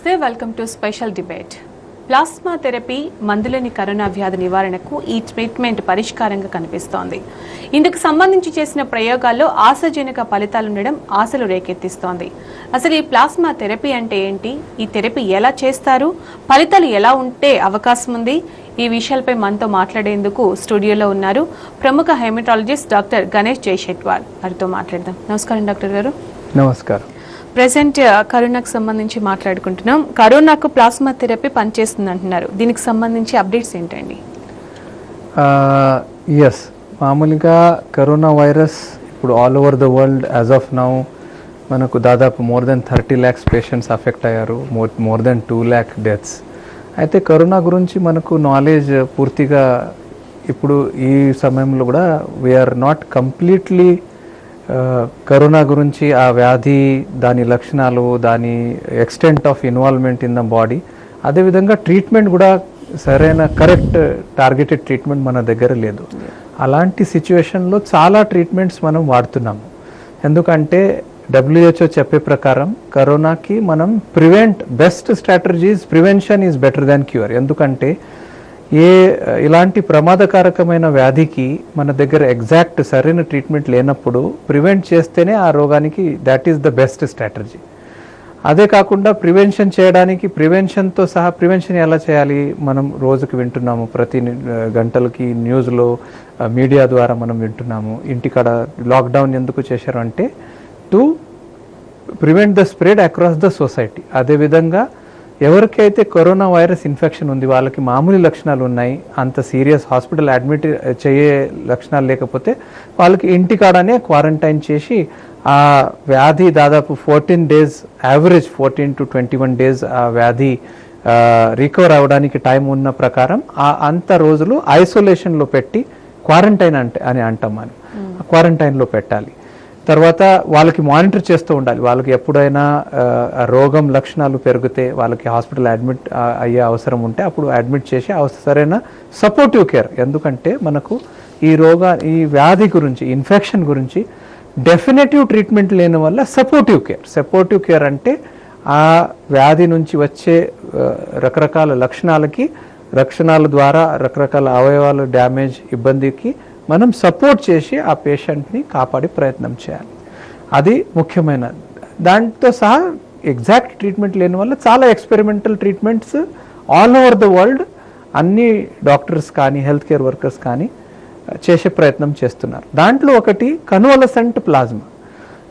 నమస్తే, welcome to special debate. Plasma therapy మందులేని corona వ్యాధి నివారణకు ఈ ట్రీట్మెంట్ పరిష్కారంగా కనిపిస్తోంది. ఇందుకు సంబంధించి చేసిన ప్రయోగాల్లో ఆశాజనక ఫలితాలుండడం ఆశలు రేకెత్తిస్తోంది. అసలు ఈ ప్లాస్మా థెరపీ అంటే ఏంటి, ఈ థెరపీ ఎలా చేస్తారు, ఫలితాలు ఎలా ఉంటే అవకాశం ఉంది, ఈ విషయాలపై మనతో మాట్లాడేందుకు స్టూడియోలో ఉన్నారు ప్రముఖ హెమటాలజిస్ట్ డాక్టర్ గణేష్ జైషెట్వాల్. వారితో మాట్లాడదాం. నమస్కారం డాక్టర్ గారు. నమస్కారం. ప్రెసెంట్ కరోనాకు సంబంధించి మాట్లాడుకుంటున్నాం. కరోనాకు ప్లాస్మా థెరపీ పనిచేస్తుంది అంటున్నారు. దీనికి సంబంధించి అప్డేట్స్ ఏంటండి? ఎస్, మామూలుగా కరోనా వైరస్ ఇప్పుడు all over the world as of now మనకు దాదాపు more than 30 lakhs patients affect అయ్యారు, మోర్ దెన్ 2 lakh డెత్స్. అయితే కరోనా గురించి మనకు నాలెడ్జ్ పూర్తిగా ఇప్పుడు ఈ సమయంలో కూడా వీఆర్ నాట్ కంప్లీట్లీ కరోనా గురించి, ఆ వ్యాధి, దాని లక్షణాలు, దాని extent of involvement in the body, అదేవిధంగా ట్రీట్మెంట్ కూడా సరైన కరెక్ట్ టార్గెటెడ్ ట్రీట్మెంట్ మన దగ్గర లేదు. అలాంటి సిచ్యువేషన్లో చాలా ట్రీట్మెంట్స్ మనం వాడుతున్నాము. ఎందుకంటే WHO చెప్పే ప్రకారం కరోనాకి మనం best strategies prevention is better than cure. ఎందుకంటే ఇలాంటి ప్రమాదకారకమైన వ్యాధికి మన దగ్గర ఎగ్జాక్ట్ సరైన ట్రీట్మెంట్ లేనప్పుడు ప్రివెంట్ చేస్తేనే ఆ రోగానికి that is the best strategy. అదే కాకుండా ప్రివెన్షన్ చేయడానికి, ప్రివెన్షన్తో సహా ప్రివెన్షన్ ఎలా చేయాలి మనం రోజుకి వింటున్నాము, ప్రతి గంటలకి న్యూస్లో మీడియా ద్వారా మనం వింటున్నాము. ఇంటికాడ లాక్డౌన్ ఎందుకు చేశారు అంటే to prevent the spread across the society. అదేవిధంగా ఎవరికైతే కరోనా వైరస్ ఇన్ఫెక్షన్ ఉంది, వాళ్ళకి మామూలు లక్షణాలు ఉన్నాయి, అంత సీరియస్ హాస్పిటల్ అడ్మిట్ చేయే లక్షణాలు లేకపోతే వాళ్ళకి ఇంటికాడనే క్వారంటైన్ చేసి ఆ వ్యాధి దాదాపు 14 days, యావరేజ్ 14 to 21 days ఆ వ్యాధి రికవర్ అవ్వడానికి టైం ఉన్న ప్రకారం అంత రోజులు ఐసోలేషన్లో పెట్టి క్వారంటైన్ అని అంటాం. మనం క్వారంటైన్లో పెట్టాలి. తర్వాత వాళ్ళకి మానిటర్ చేస్తూ ఉండాలి. వాళ్ళకి ఎప్పుడైనా రోగం లక్షణాలు పెరిగితే, వాళ్ళకి హాస్పిటల్ అడ్మిట్ అయ్యే అవసరం ఉంటే అప్పుడు అడ్మిట్ చేసి సరైన సపోర్టివ్ కేర్. ఎందుకంటే మనకు ఈ వ్యాధి గురించి, ఇన్ఫెక్షన్ గురించి డెఫినెటివ్ ట్రీట్మెంట్ లేని వల్ల సపోర్టివ్ కేర్ అంటే ఆ వ్యాధి నుంచి వచ్చే రకరకాల లక్షణాల ద్వారా రకరకాల అవయవాల డ్యామేజ్, ఇబ్బందికి మనం సపోర్ట్ చేసి ఆ పేషెంట్ని కాపాడే ప్రయత్నం చేయాలి. అది ముఖ్యమైన. దాంతో సహా ఎగ్జాక్ట్ ట్రీట్మెంట్ లేని వల్ల చాలా experimental treatments all over the world అన్ని డాక్టర్స్ కానీ హెల్త్ కేర్ వర్కర్స్ కానీ చేసే ప్రయత్నం చేస్తున్నారు. దాంట్లో ఒకటి కన్వలసెంట్ ప్లాస్మా.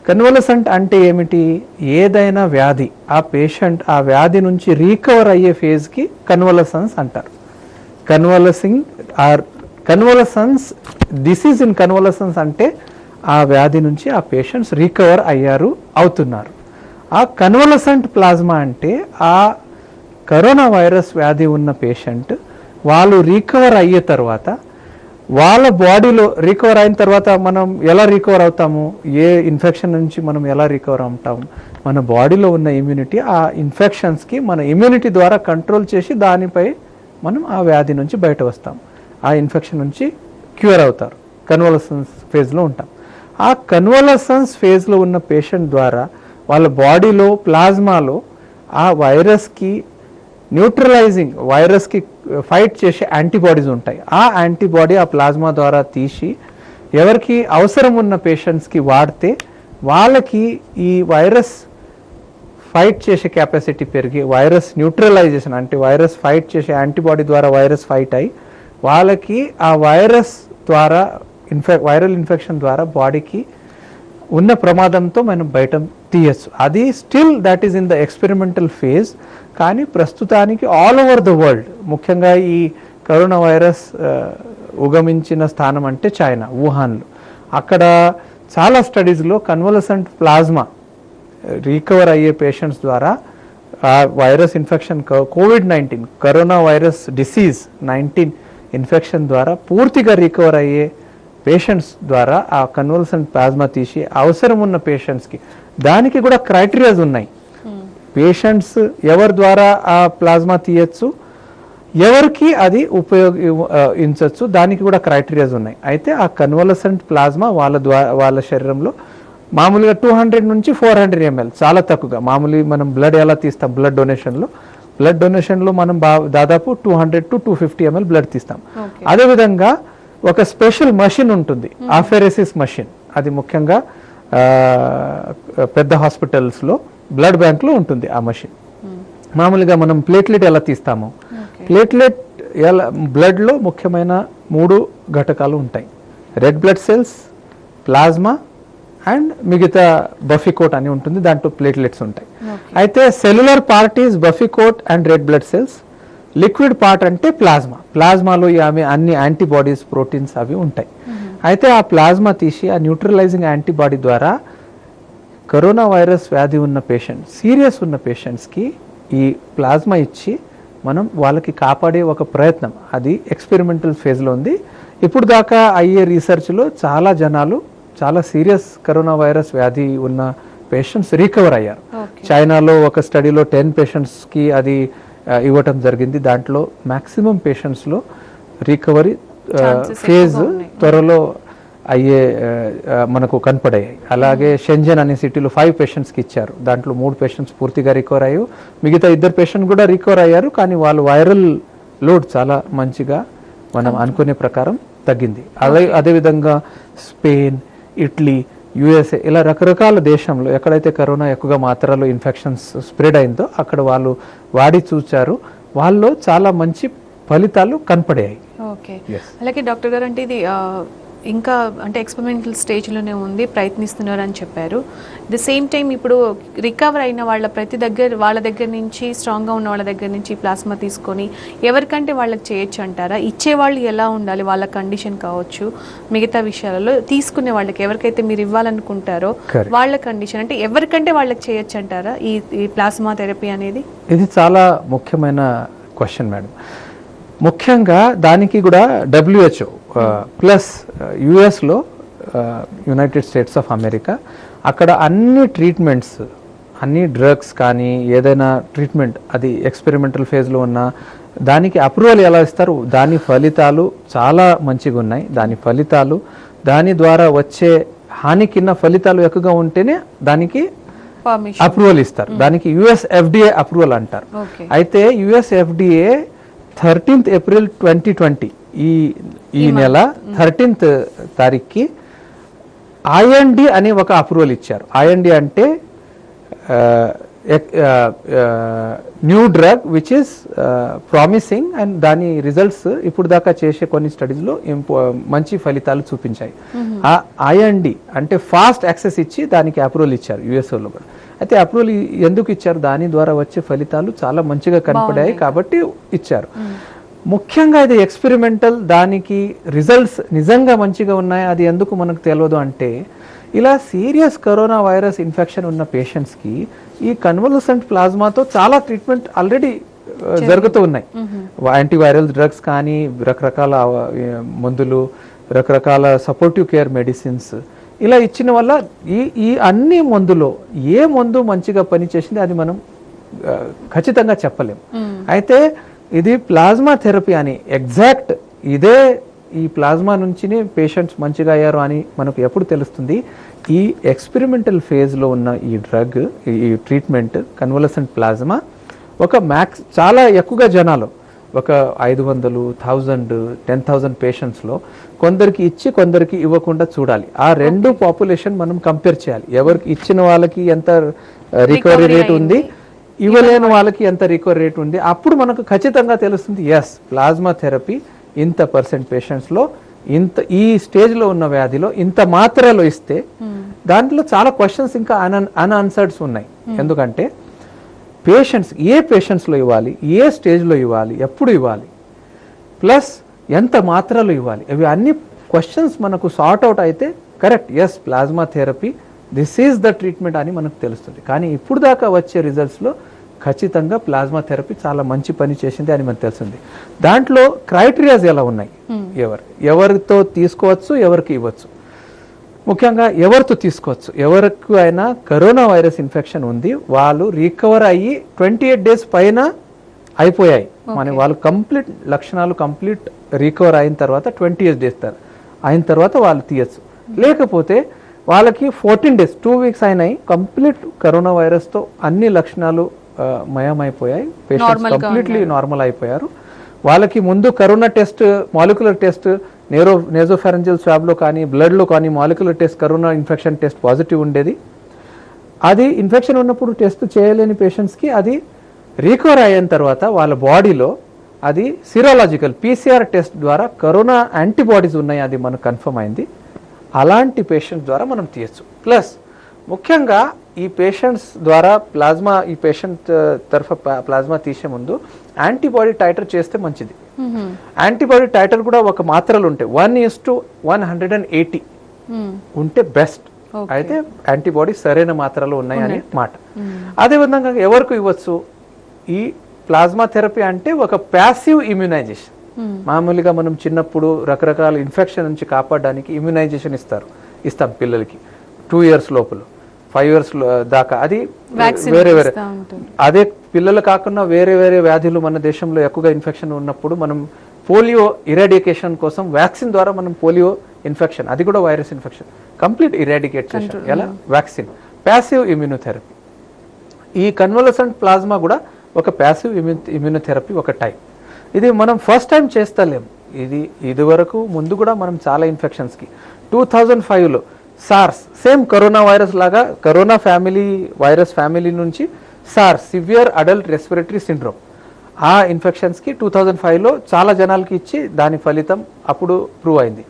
కన్వలసెంట్ అంటే ఏమిటి? ఏదైనా వ్యాధి, ఆ పేషెంట్ ఆ వ్యాధి నుంచి రీకవర్ అయ్యే ఫేజ్కి కన్వలసెన్స్ అంటారు. డిసీజ్ ఇన్ కన్వలసెన్స్ అంటే ఆ వ్యాధి నుంచి ఆ పేషెంట్స్ రీకవర్ అవుతున్నారు. ఆ కన్వలసెంట్ ప్లాస్మా అంటే ఆ కరోనా వైరస్ వ్యాధి ఉన్న పేషెంట్ వాళ్ళు రీకవర్ అయ్యే తర్వాత, వాళ్ళ బాడీలో రీకవర్ అయిన తర్వాత మనం ఎలా రీకవర్ అవుతాము, ఏ ఇన్ఫెక్షన్ నుంచి మనం ఎలా రికవర్ అవుతాము, మన బాడీలో ఉన్న ఇమ్యూనిటీ ఆ ఇన్ఫెక్షన్స్కి మన ఇమ్యూనిటీ ద్వారా కంట్రోల్ చేసి దానిపై మనం ఆ వ్యాధి నుంచి బయట వస్తాం, ఆ ఇన్ఫెక్షన్ నుంచి క్యూర్ అవుతారు. కన్వలసెన్స్ ఫేజ్లో ఉంటాం. ఆ కన్వలసెన్స్ ఫేజ్లో ఉన్న పేషెంట్ ద్వారా వాళ్ళ బాడీలో ప్లాస్మాలో ఆ వైరస్కి వైరస్కి ఫైట్ చేసే యాంటీబాడీస్ ఉంటాయి. ఆ యాంటీబాడీ ఆ ప్లాస్మా ద్వారా తీసి ఎవరికి అవసరం ఉన్న పేషెంట్స్కి వాడితే వాళ్ళకి ఈ వైరస్ ఫైట్ చేసే కెపాసిటీ పెరిగి వైరస్ న్యూట్రలైజేషన్ అంటే వైరస్ ఫైట్ చేసే యాంటీబాడీ ద్వారా వైరస్ ఫైట్ అయ్యి వాళ్ళకి ఆ వైరస్ ద్వారా వైరల్ ఇన్ఫెక్షన్ ద్వారా బాడీకి ఉన్న ప్రమాదంతో మనం బయట తీయచ్చు. అది still that is in the experimental phase. కానీ ప్రస్తుతానికి ఆల్ ఓవర్ ద వరల్డ్, ముఖ్యంగా ఈ కరోనా వైరస్ ఉగమించిన స్థానం అంటే చైనా, వుహాన్లో, అక్కడ చాలా స్టడీస్లో కన్వలసెంట్ ప్లాస్మా రీకవర్ అయ్యే పేషెంట్స్ ద్వారా ఆ virus infection COVID-19 corona virus disease 19 infection ద్వారా పూర్తిగా రికవర్ అయ్యే పేషెంట్స్ ద్వారా ఆ కన్వలసెంట్ ప్లాస్మా తీసి అవసరం ఉన్న పేషెంట్స్కి, దానికి కూడా క్రైటీరియాస్ ఉన్నాయి. పేషెంట్స్ ఎవరి ద్వారా ఆ ప్లాస్మా తీయచ్చు, ఎవరికి అది ఉపయోగించవచ్చు, దానికి కూడా క్రైటీరియాస్ ఉన్నాయి. అయితే ఆ కన్వలసెంట్ ప్లాస్మా వాళ్ళ శరీరంలో మామూలుగా 200 నుంచి 400 ml చాలా తక్కువగా. మామూలు మనం బ్లడ్ ఎలా తీస్తాం బ్లడ్ డొనేషన్లో మనం దాదాపు 200 to 250 ml బ్లడ్ తీస్తాం. అదేవిధంగా ఒక స్పెషల్ మషిన్ ఉంటుంది, ఆఫెరెసిస్ మషిన్. అది ముఖ్యంగా పెద్ద హాస్పిటల్స్లో బ్లడ్ బ్యాంక్లో ఉంటుంది ఆ మషిన్. మామూలుగా మనం ప్లేట్లెట్ ఎలా తీస్తామో, ప్లేట్లెట్ బ్లడ్లో ముఖ్యమైన 3 ఘటకాలు ఉంటాయి: red blood cells, plasma and మిగతా బఫికోట్ అని ఉంటుంది, దాంట్లో ప్లేట్లెట్స్ ఉంటాయి. అయితే cellular part is buffy coat and red blood cells. Liquid part అంటే ప్లాజ్మాలో అన్ని యాంటీబాడీస్, ప్రోటీన్స్ అవి ఉంటాయి. అయితే ఆ ప్లాజ్మా తీసి ఆ న్యూట్రలైజింగ్ యాంటీబాడీ ద్వారా కరోనా వైరస్ వ్యాధి ఉన్న సీరియస్ ఉన్న పేషెంట్స్కి ఈ ప్లాజ్మా ఇచ్చి మనం వాళ్ళకి కాపాడే ఒక ప్రయత్నం. అది ఎక్స్పెరిమెంటల్ ఫేజ్లో ఉంది. ఇప్పుడు దాకా అయ్యే రీసెర్చ్లో చాలా జనాలు చాలా సీరియస్ కరోనా వైరస్ వ్యాధి ఉన్న పేషెంట్స్ రికవర్ అయ్యారు. చైనాలో ఒక స్టడీలో 10 పేషెంట్స్కి అది ఇవ్వటం జరిగింది. దాంట్లో మ్యాక్సిమం పేషెంట్స్లో రికవరీ ఫేజ్ త్వరలో అయ్యే మనకు కనపడయ్యాయి. అలాగే షెంజన్ అనే సిటీలో 5 పేషెంట్స్కి ఇచ్చారు. దాంట్లో 3 పేషెంట్స్ పూర్తిగా రికవర్ అయ్యారు. మిగతా 2 పేషెంట్ కూడా రికవర్ అయ్యారు, కానీ వాళ్ళు వైరల్ లోడ్ చాలా మంచిగా మనం అనుకునే ప్రకారం తగ్గింది. అదేవిధంగా స్పెయిన్, ఇటలీ, యుఎస్ఏ ఇలా రకరకాల దేశంలో ఎక్కడైతే కరోనా ఎక్కువగా మాత్రలో ఇన్ఫెక్షన్స్ స్ప్రెడ్ అయిందో అక్కడ వాళ్ళు వాడి చూచారు, వాళ్ళు చాలా మంచి ఫలితాలు కనపడాయి. ఓకే, అలాగే డాక్టర్ గారు, అంటే ఇది ఇంకా అంటే ఎక్స్పెరిమెంటల్ స్టేజ్లోనే ఉంది, ప్రయత్నిస్తున్నారు అని చెప్పారు. ది సేమ్ టైం ఇప్పుడు రికవర్ అయిన వాళ్ళ దగ్గర నుంచి, స్ట్రాంగ్గా ఉన్న వాళ్ళ దగ్గర నుంచి ప్లాస్మా తీసుకొని ఎవరికంటే వాళ్ళకి చేయొచ్చు అంటారా? ఇచ్చేవాళ్ళు ఎలా ఉండాలి, వాళ్ళ కండిషన్ కావచ్చు, మిగతా విషయాలలో తీసుకునే వాళ్ళకి ఎవరికైతే మీరు ఇవ్వాలనుకుంటారో వాళ్ళ కండిషన్, అంటే ఎవరికంటే వాళ్ళకి చేయొచ్చు అంటారా ఈ ప్లాస్మా థెరపీ అనేది? ఇది చాలా ముఖ్యమైన క్వశ్చన్ మేడం. ముఖ్యంగా దానికి కూడా WHO ప్లస్ యుఎస్లో, యునైటెడ్ స్టేట్స్ ఆఫ్ అమెరికా, అక్కడ అన్ని ట్రీట్మెంట్స్, అన్ని డ్రగ్స్ కానీ ఏదైనా ట్రీట్మెంట్ అది ఎక్స్పెరిమెంటల్ ఫేజ్లో ఉన్న దానికి అప్రూవల్ ఎలా ఇస్తారు, దాని ఫలితాలు చాలా మంచిగా ఉన్నాయి. దాని ద్వారా వచ్చే హానికిన్న ఫలితాలు ఎక్కువగా ఉంటేనే దానికి అప్రూవల్ ఇస్తారు. దానికి యుఎస్ FDA అప్రూవల్ అంటారు. అయితే యుఎస్ FDA 13th April 2020 ఈ నెల 13th తారీఖుకి IND అనే ఒక అప్రూవల్ ఇచ్చారు. IND అంటే new drug which is promising, and దాని రిజల్ట్స్ ఇప్పుడు దాకా చేసే కొన్ని స్టడీస్లో మంచి ఫలితాలు చూపించాయి. ఆ IND అంటే ఫాస్ట్ యాక్సెస్ ఇచ్చి దానికి అప్రూవల్ ఇచ్చారు యుఎస్ఓలో కూడా. అయితే అప్రూవల్ ఎందుకు ఇచ్చారు? దాని ద్వారా వచ్చే ఫలితాలు చాలా మంచిగా కనపడాయి కాబట్టి ఇచ్చారు. ముఖ్యంగా ఇది ఎక్స్పెరిమెంటల్, దానికి రిజల్ట్స్ నిజంగా మంచిగా ఉన్నాయి. అది ఎందుకు మనకు తెలియదు అంటే, ఇలా సీరియస్ కరోనా వైరస్ ఇన్ఫెక్షన్ ఉన్న పేషెంట్స్కి ఈ కన్వల్సెంట్ ప్లాజ్మాతో చాలా ట్రీట్మెంట్ ఆల్రెడీ జరుగుతూ ఉన్నాయి. యాంటీవైరల్ డ్రగ్స్ కానీ, రకరకాల మందులు, రకరకాల సపోర్టివ్ కేర్ మెడిసిన్స్ ఇలా ఇచ్చిన వల్ల ఈ అన్ని మందులో ఏ మందు మంచిగా పనిచేసింది అది మనం ఖచ్చితంగా చెప్పలేం. అయితే ఇది ప్లాజ్మా థెరపీ అని ఎగ్జాక్ట్ ఇదే ఈ ప్లాజ్మా నుంచినే పేషెంట్స్ మంచిగా అయ్యారు అని మనకు ఎప్పుడు తెలుస్తుంది? ఈ ఎక్స్పెరిమెంటల్ ఫేజ్లో ఉన్న ఈ డ్రగ్, ఈ ట్రీట్మెంట్ కన్వల్సెంట్ ప్లాజ్మా ఒక చాలా ఎక్కువగా జనాలు, ఒక 500, 1000, 10,000 పేషెంట్స్లో కొందరికి ఇచ్చి కొందరికి ఇవ్వకుండా చూడాలి. ఆ రెండు పాపులేషన్ మనం కంపేర్ చేయాలి. ఎవరికి ఇచ్చిన వాళ్ళకి ఎంత రికవరీ రేట్ ఉంది, ఇవ్వలేని వాళ్ళకి ఎంత రికవరీ రేట్ ఉంది. అప్పుడు మనకు ఖచ్చితంగా తెలుస్తుంది, ఎస్ ప్లాజ్మా థెరపీ ఇంత % పేషెంట్స్లో ఈ స్టేజ్లో ఉన్న వ్యాధిలో ఇంత మాత్రలో ఇస్తే. దాంట్లో చాలా క్వశ్చన్స్ ఇంకా అన్ఆన్సర్డ్స్ ఉన్నాయి. ఎందుకంటే పేషెంట్స్ ఏ పేషెంట్స్లో ఇవ్వాలి, ఏ స్టేజ్లో ఇవ్వాలి, ఎప్పుడు ఇవ్వాలి, ప్లస్ ఎంత మాత్రలో ఇవ్వాలి, ఇవి అన్ని క్వశ్చన్స్ మనకు సార్ట్ అవుట్ అయితే correct, yes plasma therapy this is the treatment అని మనకు తెలుస్తుంది. కానీ ఇప్పుడు దాకా వచ్చే రిజల్ట్స్లో ఖచ్చితంగా ప్లాజ్మా థెరపీ చాలా మంచి పని చేసింది అని మనకు తెలిసింది. దాంట్లో క్రైటీరియాస్ ఎలా ఉన్నాయి, ఎవరితో తీసుకోవచ్చు, ఎవరికి ఇవ్వచ్చు. ముఖ్యంగా ఎవరితో తీసుకోవచ్చు, ఎవరికి అయినా కరోనా వైరస్ ఇన్ఫెక్షన్ ఉంది, వాళ్ళు రికవర్ అయ్యి 28 days పైన అయిపోయాయి, వాళ్ళు కంప్లీట్ లక్షణాలు రికవర్ అయిన తర్వాత 28 days అయిన తర్వాత వాళ్ళు తీయచ్చు. లేకపోతే వాళ్ళకి 14 days 2 weeks అయినాయి, కంప్లీట్ కరోనా వైరస్తో అన్ని లక్షణాలు మయమైపోయాయి, పేషెంట్స్ కంప్లీట్లీ నార్మల్ అయిపోయారు. వాళ్ళకి ముందు కరోనా టెస్ట్, మాలిక్యులర్ టెస్ట్, నేజోఫారెంజియల్ స్వాబ్లో కానీ బ్లడ్లో కానీ molecular test, corona infection test positive ఉండేది. అది ఇన్ఫెక్షన్ ఉన్నప్పుడు టెస్ట్ చేయలేని పేషెంట్స్కి అది రికవర్ అయిన తర్వాత వాళ్ళ బాడీలో అది సిరాలజికల్ పీసీఆర్ టెస్ట్ ద్వారా కరోనా యాంటీబాడీస్ ఉన్నాయి, అది మనకు కన్ఫర్మ్ అయింది. అలాంటి పేషెంట్స్ ద్వారా మనం తీయచ్చు. ప్లస్ ముఖ్యంగా ఈ పేషెంట్స్ ద్వారా ప్లాజ్మా, ఈ పేషెంట్ తరఫు ప్లాజ్మా తీసే ముందు యాంటీబాడీ టైటర్ చేస్తే మంచిది. యాంటీబాడీ టైటర్ కూడా ఒక మాత్రలు ఉంటాయి, 1:180 ఉంటే బెస్ట్. అయితే యాంటీబాడీ సరైన మాత్రలు ఉన్నాయని మాట. అదేవిధంగా ఎవరికి ఇవ్వచ్చు ఈ ప్లాజ్మా థెరపీ అంటే ఒక ప్యాసివ్ ఇమ్యునైజేషన్. మామూలుగా మనం చిన్నప్పుడు రకరకాల ఇన్ఫెక్షన్ నుంచి కాపాడడానికి ఇమ్యునైజేషన్ ఇస్తాం పిల్లలకి 2 years లోపల, 5 years దాకా. అది వేరే వేరే, అదే పిల్లలు కాకుండా వేరే వేరే వ్యాధులు మన దేశంలో ఎక్కువగా ఇన్ఫెక్షన్ ఉన్నప్పుడు మనం పోలియో ఇరాడికేషన్ కోసం వ్యాక్సిన్ ద్వారా మనం పోలియో ఇన్ఫెక్షన్, అది కూడా వైరస్ ఇన్ఫెక్షన్, కంప్లీట్ ఇరాడికేట్ చేసాం. ఎలా? Vaccine, passive immunotherapy. ఈ కన్వలసెంట్ ప్లాజ్మా కూడా ఒక ప్యాసివ్ ఇమ్యూనోథెరపీ ఒక టైప్. ఇది మనం ఫస్ట్ టైం చేస్తలేము, ఇది వరకు ముందు కూడా మనం చాలా ఇన్ఫెక్షన్స్కి 2005లో సార్స్, సేమ్ కరోనా వైరస్ లాగా కరోనా వైరస్ ఫ్యామిలీ నుంచి SARS, severe adult respiratory syndrome, ఆ ఇన్ఫెక్షన్స్కి 2005లో చాలా జనాలకి ఇచ్చి దాని ఫలితం అప్పుడు ప్రూవ్ అయింది.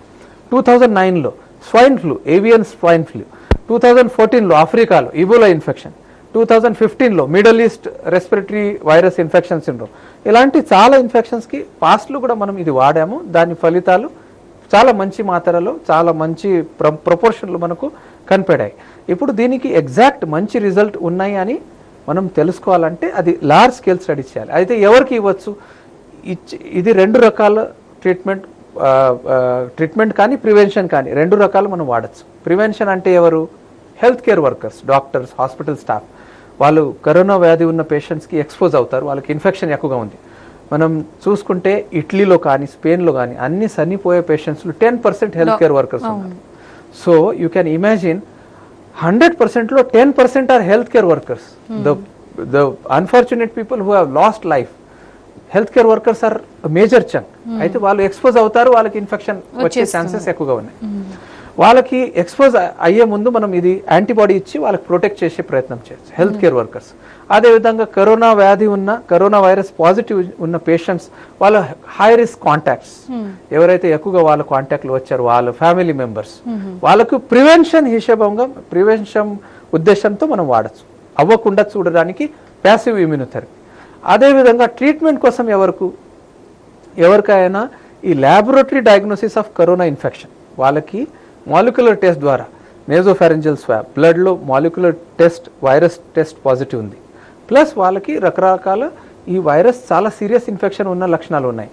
2009లో swine flu, avian swine flu, 2014లో ఆఫ్రికాలో ఇబోలా ఇన్ఫెక్షన్, 2015లో middle east respiratory virus infection syndrome, ఇలాంటి చాలా ఇన్ఫెక్షన్స్కి పాస్ట్లో కూడా మనం ఇది వాడాము. దాని ఫలితాలు చాలా మంచి మాత్రలో చాలా మంచి ప్రపోర్షన్లు మనకు కనిపెడాయి. ఇప్పుడు దీనికి ఎగ్జాక్ట్ మంచి రిజల్ట్ ఉన్నాయి అని మనం తెలుసుకోవాలంటే అది లార్జ్ స్కేల్ స్టడీ చేయాలి. అయితే ఎవరికి ఇవ్వచ్చు? ఇది 2 రకాల ట్రీట్మెంట్ కానీ ప్రివెన్షన్ కానీ 2 రకాలు మనం వాడచ్చు. ప్రివెన్షన్ అంటే ఎవరు? Health care workers, doctors, hospital staff. వాళ్ళు కరోనా వ్యాధి ఉన్న పేషెంట్స్కి ఎక్స్పోజ్ అవుతారు, వాళ్ళకి ఇన్ఫెక్షన్ ఎక్కువగా ఉంది. మనం చూసుకుంటే ఇటలీలో కానీ స్పెయిన్లో కానీ అన్ని చనిపోయే పేషెంట్స్లో 10% హెల్త్ కేర్ వర్కర్స్ ఉన్నారు. సో యూ క్యాన్ ఇమాజిన్ 100%లో 10% are health care workers. The unfortunate people who have lost life, health care workers are major chunk. అయితే వాళ్ళు ఎక్స్పోజ్ అవుతారు, వాళ్ళకి ఇన్ఫెక్షన్ వచ్చే ఛాన్సెస్ ఎక్కువగా ఉన్నాయి. వాళ్ళకి ఎక్స్పోజ్ అయ్యే ముందు మనం ఇది యాంటీబాడీ ఇచ్చి వాళ్ళకి ప్రొటెక్ట్ చేసే ప్రయత్నం చేయొచ్చు, హెల్త్ కేర్ వర్కర్స్. అదేవిధంగా కరోనా వ్యాధి ఉన్న, కరోనా వైరస్ పాజిటివ్ ఉన్న పేషెంట్స్, వాళ్ళ హై రిస్క్ కాంటాక్ట్స్, ఎవరైతే ఎక్కువగా వాళ్ళ కాంటాక్ట్లు వచ్చారో వాళ్ళ ఫ్యామిలీ మెంబర్స్, వాళ్ళకు ప్రివెన్షన్ ఉద్దేశంతో మనం వాడచ్చు, అవ్వకుండా చూడడానికి ప్యాసివ్ ఇమ్యూనోథెరపీ. అదేవిధంగా ట్రీట్మెంట్ కోసం ఎవరికైనా ఈ laboratory diagnosis of corona infection, వాళ్ళకి మాలిక్యులర్ టెస్ట్ ద్వారా నేజోఫారెంజియల్ స్వాబ్, బ్లడ్లో molecular test, virus test positive ఉంది. ప్లస్ వాళ్ళకి రకరకాల ఈ వైరస్ చాలా సీరియస్ ఇన్ఫెక్షన్ ఉన్న లక్షణాలు ఉన్నాయి.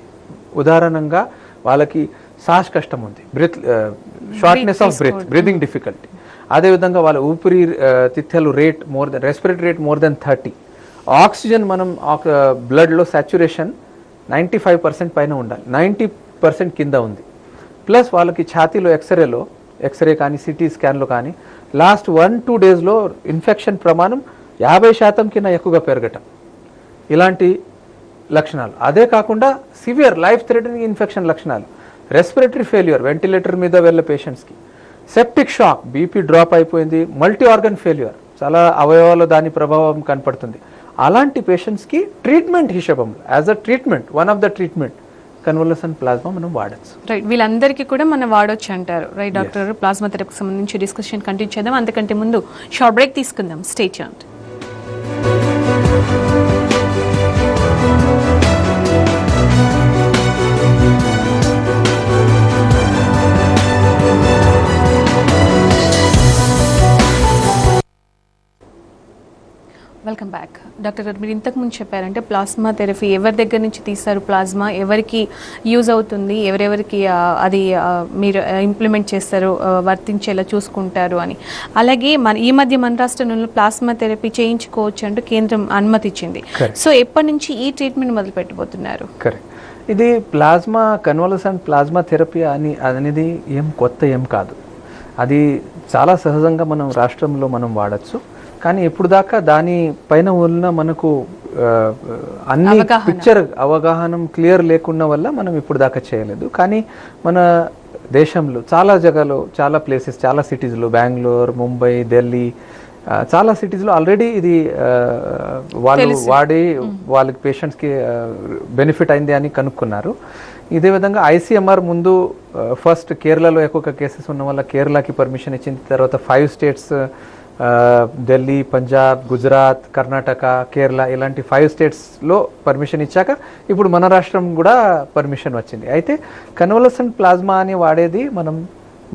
ఉదాహరణంగా వాళ్ళకి శ్వాస కష్టం ఉంది, షార్ట్నెస్ ఆఫ్ బ్రీతింగ్ డిఫికల్టీ. అదేవిధంగా వాళ్ళ ఊపిరితిత్తుల rate respiratory rate more than 30. Oxygen మనం బ్లడ్లో సాచ్యురేషన్ 95% పైన ఉండాలి, 90% కింద ఉంది. ప్లస్ వాళ్ళకి ఛాతీలో ఎక్స్రే కానీ సిటీ స్కాన్లో కానీ లాస్ట్ 1-2 డేస్లో ఇన్ఫెక్షన్ ప్రమాణం 50% కింద ఎక్కువగా పెరగటం, ఇలాంటి లక్షణాలు. అదే కాకుండా సివియర్ లైఫ్ థ్రెటనింగ్ ఇన్ఫెక్షన్ లక్షణాలు, రెస్పిరేటరీ ఫెయిల్యూర్, వెంటిలేటర్ మీద వెళ్ళే పేషెంట్స్కి, సెప్టిక్ షాక్, బీపీ డ్రాప్ అయిపోయింది, మల్టీ ఆర్గన్ ఫెయిల్యూర్, చాలా అవయవాల్లో దాని ప్రభావం కనపడుతుంది. అలాంటి పేషెంట్స్కి ట్రీట్మెంట్ హిషభంలో as a treatment, one of the treatment convalescent plasma మనం వాడచ్చు. రైట్, వీళ్ళందరికీ కూడా మనం వాడొచ్చు అంటారు. రైట్ డాక్టర్, ప్లాజ్మా థెరపీకి సంబంధించి డిస్కషన్ కంటిన్యూ చేద్దాం. అంతకంటే ముందు షార్ట్ బ్రేక్ తీసుకుందాం. Stay tuned. Welcome back. Doctor గారు, మీరు ఇంతకుముందు చెప్పారంటే ప్లాస్మా థెరపీ ఎవరి దగ్గర నుంచి తీస్తారు, ప్లాస్మా ఎవరికి యూజ్ అవుతుంది, ఎవరెవరికి అది మీరు ఇంప్లిమెంట్ చేస్తారు, వర్తించేలా చూసుకుంటారు అని. అలాగే ఈ మధ్య మన రాష్ట్రంలో ప్లాస్మా థెరపీ చేయించుకోవచ్చు అంటూ కేంద్రం అనుమతి ఇచ్చింది. సో ఎప్పటి నుంచి ఈ ట్రీట్మెంట్ మొదలు పెట్టబోతున్నారు? కరెక్ట్. ఇది ప్లాస్మా కన్వలసెంట్ ప్లాస్మా థెరపీ అనేది ఏం కొత్త ఏం కాదు. అది చాలా సహజంగా మనం రాష్ట్రంలో మనం వాడచ్చు. కానీ ఇప్పుడు దాకా దాని పైన ఉన్న మనకు అన్ని పిక్చర్ అవగాహన క్లియర్ లేకున్న వల్ల మనం ఇప్పుడు దాకా చేయలేదు. కానీ మన దేశంలో చాలా జగాలో, చాలా ప్లేసెస్, చాలా సిటీస్లో, బెంగళూరు, ముంబై, ఢిల్లీ, చాలా సిటీస్లో ఆల్రెడీ ఇది వాళ్ళు వాడి వాళ్ళకి పేషెంట్స్కి బెనిఫిట్ అయింది అని కనుక్కున్నారు. ఇదే విధంగా ఐసీఎంఆర్ ముందు ఫస్ట్ కేరళలో ఎక్కువ కేసెస్ ఉన్న వల్ల కేరళకి పర్మిషన్ ఇచ్చిన తర్వాత 5 స్టేట్స్, ఢిల్లీ, పంజాబ్, గుజరాత్, కర్ణాటక, కేరళ ఇలాంటి 5 స్టేట్స్లో పర్మిషన్ ఇచ్చాక ఇప్పుడు మన రాష్ట్రం కూడా పర్మిషన్ వచ్చింది. అయితే కన్వలసెంట్ ప్లాస్మా అని వాడేది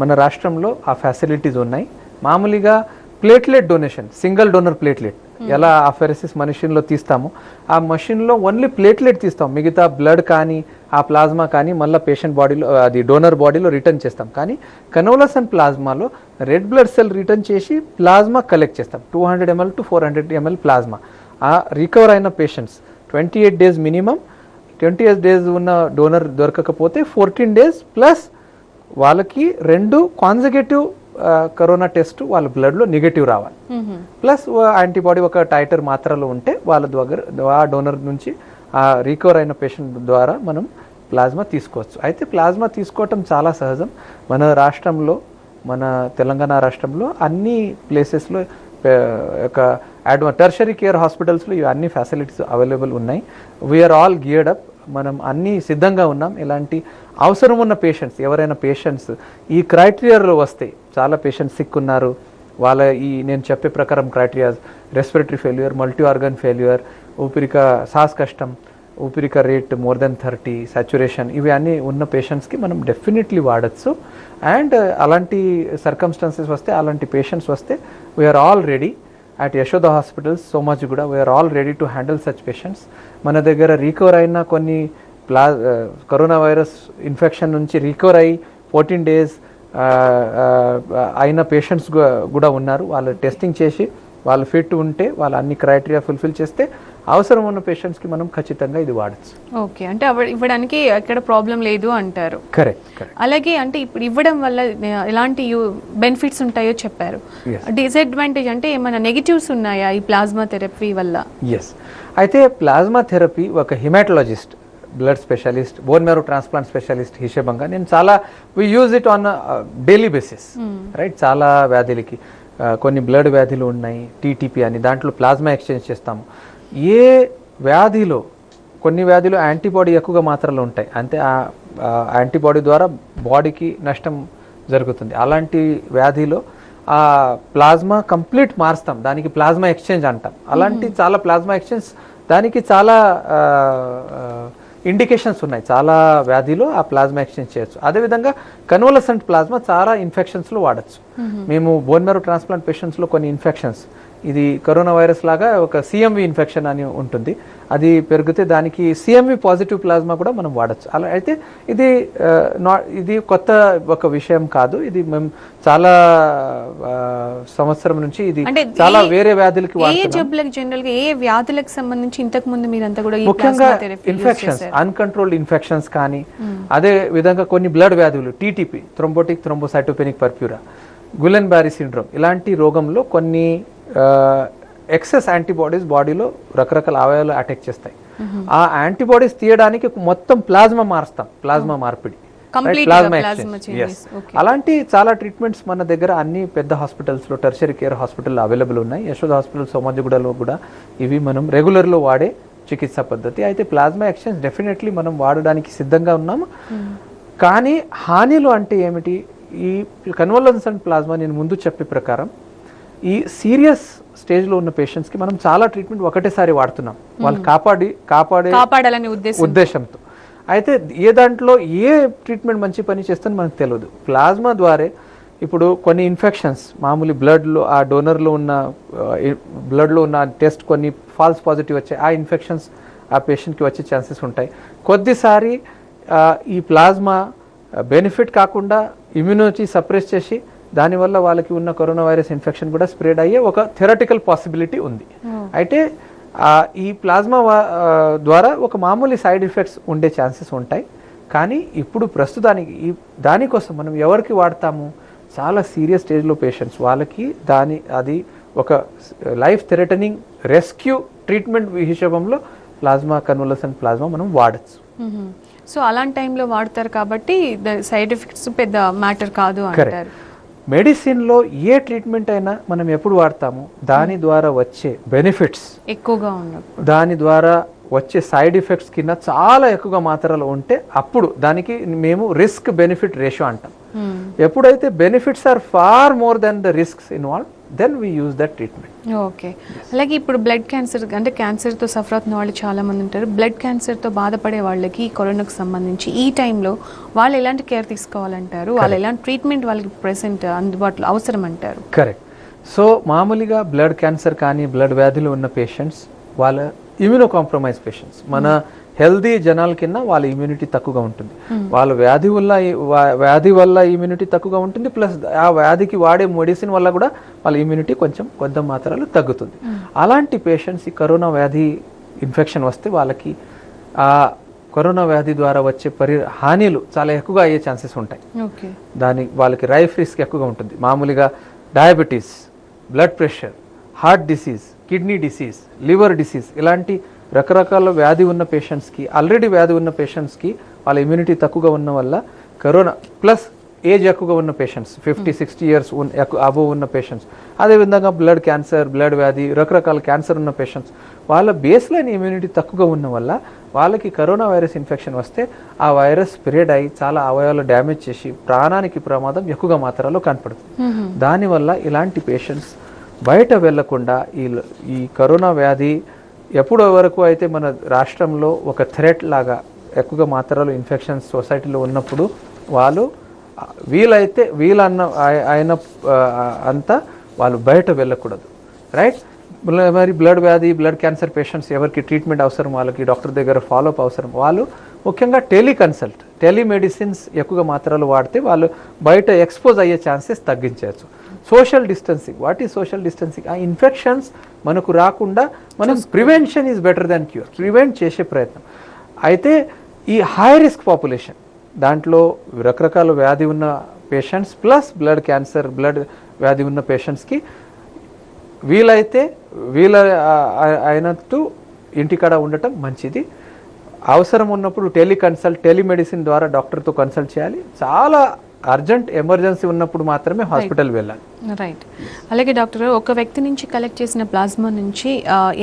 మన రాష్ట్రంలో ఆ ఫెసిలిటీస్ ఉన్నాయి. మామూలుగా platelet donation, single donor platelet, ఎలా ఆఫెరెసిస్ మషిన్లో తీస్తామో ఆ మషిన్లో ఓన్లీ ప్లేట్లెట్ తీస్తాం. మిగతా బ్లడ్ కానీ ఆ ప్లాస్మా కానీ మళ్ళీ పేషెంట్ బాడీలో, అది డోనర్ బాడీలో రిటర్న్ చేస్తాం. కానీ కన్వలసెంట్ ప్లాస్మాలో రెడ్ బ్లడ్ సెల్ రిటర్న్ చేసి ప్లాస్మా కలెక్ట్ చేస్తాం. 200 ml to 400 ml ప్లాస్మా. ఆ రికవర్ అయిన పేషెంట్స్ 28 days మినిమం, 28 days ఉన్న డోనర్ దొరకకపోతే 14 days ప్లస్ వాళ్ళకి 2 కాన్సెక్యూటివ్ కరోనా టెస్ట్ వాళ్ళ బ్లడ్లో నెగటివ్ రావాలి. ప్లస్ యాంటీబాడీ ఒక టైటర్ మాత్రలో ఉంటే వాళ్ళ దగ్గర ఆ డోనర్ నుంచి ఆ రికవర్ అయిన పేషెంట్ ద్వారా మనం ప్లాస్మా తీసుకోవచ్చు. అయితే ప్లాస్మా తీసుకోవటం చాలా సహజం. మన రాష్ట్రంలో, మన తెలంగాణ రాష్ట్రంలో అన్ని ప్లేసెస్లో ఒక టెర్షరీ కేర్ హాస్పిటల్స్లో ఇవన్నీ ఫెసిలిటీస్ అవైలబుల్ ఉన్నాయి. We're all geared up. మనం అన్నీ సిద్ధంగా ఉన్నాం. ఇలాంటి అవసరం ఉన్న పేషెంట్స్, ఎవరైనా పేషెంట్స్ ఈ క్రైటీరియాలో వస్తే, చాలా పేషెంట్స్ సిక్ ఉన్నారు, వాళ్ళ ఈ నేను చెప్పే ప్రకారం criterias respiratory failure, multi organ failure, శ్వాస కష్టం, ఊపిరిక రేట్ మోర్ దెన్ 30, సాచురేషన్, ఇవి అన్నీ ఉన్న పేషెంట్స్కి మనం డెఫినెట్లీ వాడచ్చు. అండ్ అలాంటి సర్కమ్స్టాన్సెస్ వస్తే, అలాంటి పేషెంట్స్ వస్తే we're already at Yashoda Hospitals, Somajigoda. We are all ready to handle such patients. మన దగ్గర రికవర్ అయిన కొన్ని కరోనా వైరస్ ఇన్ఫెక్షన్ నుంచి రికవర్ అయ్యి 14 days అయిన పేషెంట్స్ కూడా ఉన్నారు. వాళ్ళు టెస్టింగ్ చేసి వాళ్ళు ఫిట్ ఉంటే, వాళ్ళు అన్ని క్రైటీరియా ఫుల్ఫిల్ చేస్తే అవసరం ఉన్న పేషెంట్స్కి మనం ఖచ్చితంగా ఇది వాడచ్చు. ఓకే, అంటే ఇవ్వడానికి ఎక్కడ ప్రాబ్లం లేదు అంటారు. కరెక్ట్. అలాగే అంటే ఇప్పుడు ఇవ్వడం వల్ల ఎలాంటి బెనిఫిట్స్ ఉంటాయో చెప్పారు. డిసడ్వాంటేజ్ అంటే ఏమైనా నెగిటివ్స్ ఉన్నాయా ఈ ప్లాస్మా థెరపీ వల్ల? ఎస్. అయితే ప్లాస్మా థెరపీ ఒక haematologist, blood specialist, bone marrow transplant specialist హిషేబంగా నేను we use it on daily basis, right. చాలా వ్యాధులకి, కొన్ని బ్లడ్ వ్యాధులు ఉన్నాయి, టీటీపీ అని, దాంట్లో ప్లాస్మా ఎక్స్చేంజ్ చేస్తాము. ఏ వ్యాధిలో, కొన్ని వ్యాధులు యాంటీబాడీ ఎక్కువగా మాత్రలో ఉంటాయి, అంతే ఆ యాంటీబాడీ ద్వారా బాడీకి నష్టం జరుగుతుంది. అలాంటి వ్యాధిలో ఆ ప్లాస్మా కంప్లీట్ మారుస్తాం, దానికి ప్లాస్మా ఎక్స్చేంజ్ అంటాం. అలాంటి చాలా ప్లాస్మా ఎక్స్చేంజ్, దానికి చాలా ఇండికేషన్స్ ఉన్నాయి. చాలా వ్యాధిలో ఆ ప్లాస్మా ఎక్స్చేంజ్ చేయొచ్చు. అదేవిధంగా కన్వలసెంట్ ప్లాస్మా చాలా ఇన్ఫెక్షన్స్లో వాడచ్చు. మేము బోన్ మ్యారో ట్రాన్స్ప్లాంట్ పేషెంట్స్లో కొన్ని ఇన్ఫెక్షన్స్, ఇది కరోనా వైరస్ లాగా ఒక సిఎంవి ఇన్ఫెక్షన్ అని ఉంటుంది, అది పెరిగితే దానికి సిఎంవి పాజిటివ్ ప్లాస్మా కూడా మనం వాడచ్చు. అలా అయితే ఇది కొత్త ఒక విషయం కాదు. ఇది మేము చాలా సంవత్సరం నుంచి ఇది చాలా వేరే వ్యాధులకి జనరల్ గా ఏ వ్యాధులకు సంబంధించి ఇంతకు ముందు మీరంతా కూడా ముఖ్యంగా ఇన్ఫెక్షన్స్, అన్కంట్రోల్డ్ ఇన్ఫెక్షన్స్ కానీ, అదే విధంగా కొన్ని బ్లడ్ వ్యాధులు, TTP, thrombotic thrombocytopenic purpura, Guillain Barre syndrome, ఇలాంటి రోగంలో కొన్ని ఎక్సెస్ యాంటీబాడీస్ బాడీలో రకరకాల అవయవాలు అటాక్ చేస్తాయి. ఆ యాంటీబాడీస్ తీయడానికి మొత్తం ప్లాస్మా మారుస్తాం, ప్లాస్మా మార్పిడి, ప్లాస్మా ఎక్స్చేంజ్. అలాంటి చాలా ట్రీట్మెంట్స్ మన దగ్గర అన్ని పెద్ద హాస్పిటల్స్లో, టెర్షరీ కేర్ హాస్పిటల్లో అవైలబుల్ ఉన్నాయి. యశోద హాస్పిటల్, సోమాజిగూడలో కూడా ఇవి మనం రెగ్యులర్లో వాడే చికిత్సా పద్ధతి. అయితే ప్లాస్మా ఎక్స్చేంజ్ డెఫినెట్లీ మనం వాడడానికి సిద్ధంగా ఉన్నాము. కానీ హానిలు అంటే ఏమిటి? ఈ కన్వలసెంట్ ప్లాస్మా నేను ముందు చెప్పే ప్రకారం ఈ సీరియస్ స్టేజ్లో ఉన్న పేషెంట్స్కి మనం చాలా ట్రీట్మెంట్ ఒకటేసారి వాడుతున్నాం, వాళ్ళు కాపాడాలనే ఉద్దేశంతో. అయితే ఏ దాంట్లో ఏ ట్రీట్మెంట్ మంచి పని చేస్తుందో మనకు తెలియదు. ప్లాస్మా ద్వారా ఇప్పుడు కొన్ని ఇన్ఫెక్షన్స్, మామూలు బ్లడ్లో, ఆ డోనర్లో ఉన్న బ్లడ్లో ఉన్న టెస్ట్ కొన్ని ఫాల్స్ పాజిటివ్ వచ్చాయి, ఆ ఇన్ఫెక్షన్స్ ఆ పేషెంట్కి వచ్చే ఛాన్సెస్ ఉంటాయి. కొద్దిసారి ఈ ప్లాస్మా బెనిఫిట్ కాకుండా ఇమ్యూనిటీ సప్రెస్ చేసి దానివల్ల వాళ్ళకి ఉన్న కరోనా వైరస్ ఇన్ఫెక్షన్ కూడా స్ప్రెడ్ అయ్యే ఒక థియరటికల్ పాసిబిలిటీ ఉంది. అయితే ఈ ప్లాస్మా ద్వారా ఒక మామూలు సైడ్ ఎఫెక్ట్స్ ఉండే ఛాన్సెస్ ఉంటాయి. కానీ ఇప్పుడు ప్రస్తుతానికి దానికోసం మనం ఎవరికి వాడతాము? చాలా సీరియస్ స్టేజ్లో పేషెంట్స్ వాళ్ళకి అది ఒక లైఫ్ థ్రెటనింగ్ రెస్క్యూ ట్రీట్మెంట్ విషయంలో ప్లాస్మా కన్వలసెంట్ ప్లాస్మా మనం వాడచ్చు. సో అలాంటి టైంలో వాడతారు కాబట్టి సైడ్ ఎఫెక్ట్స్ పెద్ద మ్యాటర్ కాదు అంటారు. మెడిసిన్లో ఏ ట్రీట్మెంట్ అయినా మనం ఎప్పుడు వాడతాము దాని ద్వారా వచ్చే బెనిఫిట్స్ ఎక్కువగా ఉన్నది, దాని ద్వారా వచ్చే సైడ్ ఎఫెక్ట్స్ కింద చాలా ఎక్కువగా మాత్రలు ఉంటే అప్పుడు దానికి మేము రిస్క్ బెనిఫిట్ రేషియో అంటాం. ఎప్పుడైతే benefits are far more than the risks involve then we use that treatment. Okay. అలాగే ఇప్పుడు బ్లడ్ క్యాన్సర్ అంటే క్యాన్సర్తో సఫర్ అవుతున్న వాళ్ళు చాలా మంది ఉంటారు. బ్లడ్ క్యాన్సర్తో బాధపడే వాళ్ళకి కరోనాకు సంబంధించి ఈ టైంలో వాళ్ళు ఎలాంటి కేర్ తీసుకోవాలంటారు, వాళ్ళు ఎలాంటి ట్రీట్మెంట్ వాళ్ళకి ప్రెసెంట్ అందుబాటులో అవసరం అంటారు? కరెక్ట్. సో మామూలుగా బ్లడ్ క్యాన్సర్ కానీ బ్లడ్ వ్యాధులు ఉన్న పేషెంట్స్ వాళ్ళ ఇమ్యూనో కాంప్రమైజ్ పేషెంట్స్, మన హెల్దీ జనాల కింద వాళ్ళ ఇమ్యూనిటీ తక్కువగా ఉంటుంది. వాళ్ళ వ్యాధి వల్ల ఇమ్యూనిటీ తక్కువగా ఉంటుంది, ప్లస్ ఆ వ్యాధికి వాడే మెడిసిన్ వల్ల కూడా వాళ్ళ ఇమ్యూనిటీ కొంత మాత్రాలు తగ్గుతుంది. అలాంటి పేషెంట్స్ ఈ కరోనా వ్యాధి ఇన్ఫెక్షన్ వస్తే వాళ్ళకి ఆ కరోనా వ్యాధి ద్వారా వచ్చే హానిలు చాలా ఎక్కువగా అయ్యే ఛాన్సెస్ ఉంటాయి. వాళ్ళకి లైఫ్ రిస్క్ ఎక్కువగా ఉంటుంది. మామూలుగా diabetes, blood pressure, heart disease, kidney disease, liver disease ఇలాంటి రకరకాల వ్యాధి ఉన్న పేషెంట్స్కి, ఆల్రెడీ వ్యాధి ఉన్న పేషెంట్స్కి వాళ్ళ ఇమ్యూనిటీ తక్కువగా ఉన్న వల్ల కరోనా ప్లస్ ఏజ్ ఎక్కువగా ఉన్న పేషెంట్స్ 50-60 ఇయర్స్ అబోవ్ ఉన్న పేషెంట్స్, అదేవిధంగా బ్లడ్ క్యాన్సర్, బ్లడ్ వ్యాధి, రకరకాల క్యాన్సర్ ఉన్న పేషెంట్స్ వాళ్ళ బేస్ లైన్ ఇమ్యూనిటీ తక్కువగా ఉన్న వల్ల వాళ్ళకి కరోనా వైరస్ ఇన్ఫెక్షన్ వస్తే ఆ వైరస్ స్ప్రెడ్ అయ్యి చాలా అవయవాలు డ్యామేజ్ చేసి ప్రాణానికి ప్రమాదం ఎక్కువగా మాత్రాల్లో కనపడుతుంది. దానివల్ల ఇలాంటి పేషెంట్స్ బయట వెళ్లకుండా ఈ కరోనా వ్యాధి ఎప్పుడు వరకు అయితే మన రాష్ట్రంలో ఒక థ్రెట్ లాగా ఎక్కువగా మాత్రాలు ఇన్ఫెక్షన్స్ సొసైటీలో ఉన్నప్పుడు వాళ్ళు అంతా వాళ్ళు బయట వెళ్ళకూడదు, రైట్? మరి బ్లడ్ వ్యాధి, బ్లడ్ క్యాన్సర్ పేషెంట్స్ ఎవరికి ట్రీట్మెంట్ అవసరం, వాళ్ళకి డాక్టర్ దగ్గర ఫాలోఅప్ అవసరం, వాళ్ళు ముఖ్యంగా టెలిమెడిసిన్స్ ఎక్కువగా మాత్రాలు వాడితే వాళ్ళు బయట ఎక్స్పోజ్ అయ్యే ఛాన్సెస్ తగ్గించవచ్చు. Social distancing, what is social distancing? ఆ ఇన్ఫెక్షన్స్ మనకు రాకుండా మనం prevention is better than cure, prevent చేసే ప్రయత్నం. అయితే ఈ హై రిస్క్ పాపులేషన్ దాంట్లో రకరకాల వ్యాధి ఉన్న patients plus blood cancer, blood వ్యాధి ఉన్న పేషెంట్స్కి అయినట్టు ఇంటికాడ ఉండటం మంచిది. అవసరం ఉన్నప్పుడు టెలిమెడిసిన్ ద్వారా డాక్టర్తో కన్సల్ట్ చేయాలి. చాలా అర్జెంట్ ఎమర్జెన్సీ ఉన్నప్పుడు మాత్రమే హాస్పిటల్ వెళ్ళాలి. రైట్. అలాగే డాక్టర్, ఒక వ్యక్తి నుంచి కలెక్ట్ చేసిన ప్లాస్మా నుంచి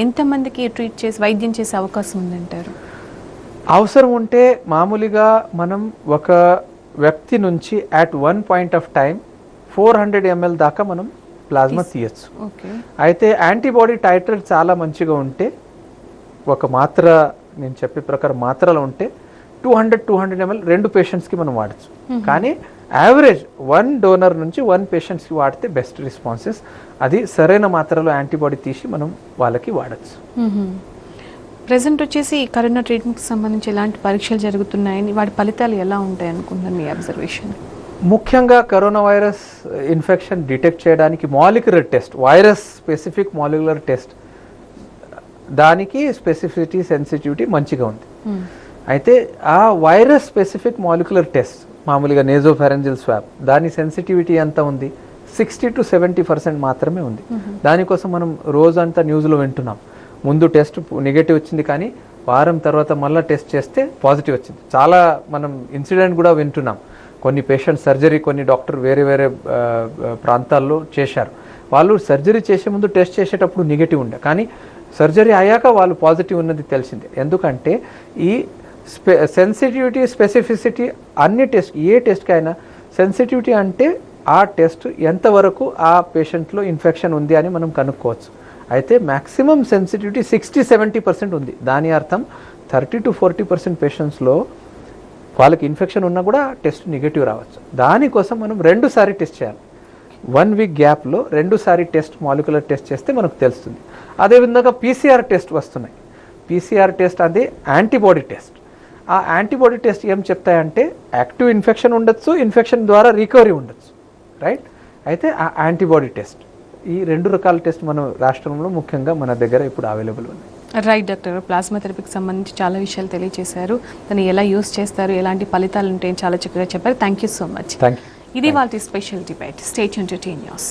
ఎంతమందికి ట్రీట్ చేసి వైద్యం చేసే అవకాశం ఉందంటారు? అవసరం ఉంటే మామూలుగా మనం ఒక వ్యక్తి నుంచి at one point of time 400 ml దాకా మనం ప్లాస్మా తీయచ్చు. అయితే యాంటీబాడీ టైటర్ చాలా మంచిగా ఉంటే ఒక మాత్ర, నేను చెప్పే ప్రకారం మాత్రలు ఉంటే 200 ml 2 పేషెంట్స్కి మనం వాడచ్చు. కానీ యావరేజ్ 1 డోనర్ నుంచి 1 పేషెంట్స్కి వాడితే బెస్ట్ రెస్పాన్సెస్. అది సరైన మాత్రలో యాంటీబాడీ తీసి మనం వాళ్ళకి వాడచ్చు. ప్రెసెంట్ వచ్చేసి కరోనా ట్రీట్మెంట్కి సంబంధించి ఎలాంటి పరీక్షలు జరుగుతున్నాయని, వాటి ఫలితాలు ఎలా ఉంటాయి అనుకుంటున్నాను మీ అబ్జర్వేషన్? ముఖ్యంగా కరోనా వైరస్ ఇన్ఫెక్షన్ డిటెక్ట్ చేయడానికి molecular test, virus specific molecular test, దానికి స్పెసిఫిసిటీ, సెన్సిటివిటీ మంచిగా ఉంది. అయితే ఆ వైరస్ స్పెసిఫిక్ మాలిక్యులర్ టెస్ట్ మామూలుగా నేజోఫారెంజియల్ స్వాబ్, దాని సెన్సిటివిటీ ఎంత ఉంది? 60 to 70% మాత్రమే ఉంది. దానికోసం మనం రోజంతా న్యూస్లో వింటున్నాం, ముందు టెస్ట్ నెగటివ్ వచ్చింది కానీ వారం తర్వాత మళ్ళీ టెస్ట్ చేస్తే పాజిటివ్ వచ్చింది. చాలా మనం ఇన్సిడెంట్ కూడా వింటున్నాం. కొన్ని పేషెంట్ సర్జరీ, కొన్ని డాక్టర్ వేరే ప్రాంతాల్లో చేశారు. వాళ్ళు సర్జరీ చేసే ముందు టెస్ట్ చేసేటప్పుడు నెగటివ్ ఉండే, కానీ సర్జరీ అయ్యాక వాళ్ళు పాజిటివ్ ఉన్నది తెలిసిందే. ఎందుకంటే ఈ సెన్సిటివిటీ, స్పెసిఫిసిటీ అన్ని టెస్ట్, ఏ టెస్ట్కి అయినా సెన్సిటివిటీ అంటే ఆ టెస్ట్ ఎంతవరకు ఆ పేషెంట్లో ఇన్ఫెక్షన్ ఉంది అని మనం కనుక్కోవచ్చు. అయితే మ్యాక్సిమం సెన్సిటివిటీ 60-70% ఉంది. దాని అర్థం 30 to 40% పేషెంట్స్లో వాళ్ళకి ఇన్ఫెక్షన్ ఉన్నా కూడా టెస్ట్ నెగటివ్ రావచ్చు. దానికోసం మనం 2 సారి టెస్ట్ చేయాలి. 1 వీక్ గ్యాప్లో 2 సారి టెస్ట్, మాలిక్యులర్ టెస్ట్ చేస్తే మనకు తెలుస్తుంది. అదేవిధంగా పీసీఆర్ టెస్ట్ వస్తున్నాయి. పీసీఆర్ టెస్ట్ అది యాంటీబాడీ టెస్ట్. ఆ యాంటీబాడీ టెస్ట్ ఏం చెప్తాయంటే యాక్టివ్ ఇన్ఫెక్షన్ ఉండొచ్చు, ఇన్ఫెక్షన్ ద్వారా రికవరీ ఉండొచ్చు, రైట్? అయితే ఆ యాంటీబాడీ టెస్ట్, ఈ 2 రకాల టెస్ట్ మన రాష్ట్రంలో ముఖ్యంగా మన దగ్గర ఇప్పుడు అవైలబుల్ ఉన్నాయి. రైట్ డాక్టర్, ప్లాస్మా థెరపీకి సంబంధించి చాలా విషయాలు తెలియజేశారు. దాన్ని ఎలా యూస్ చేస్తారు, ఎలాంటి ఫలితాలు ఉంటాయని చాలా చక్కగా చెప్పారు. Thank you so much. Thank you. ఇది వాళ్ళ special debate. Stay tuned to T news.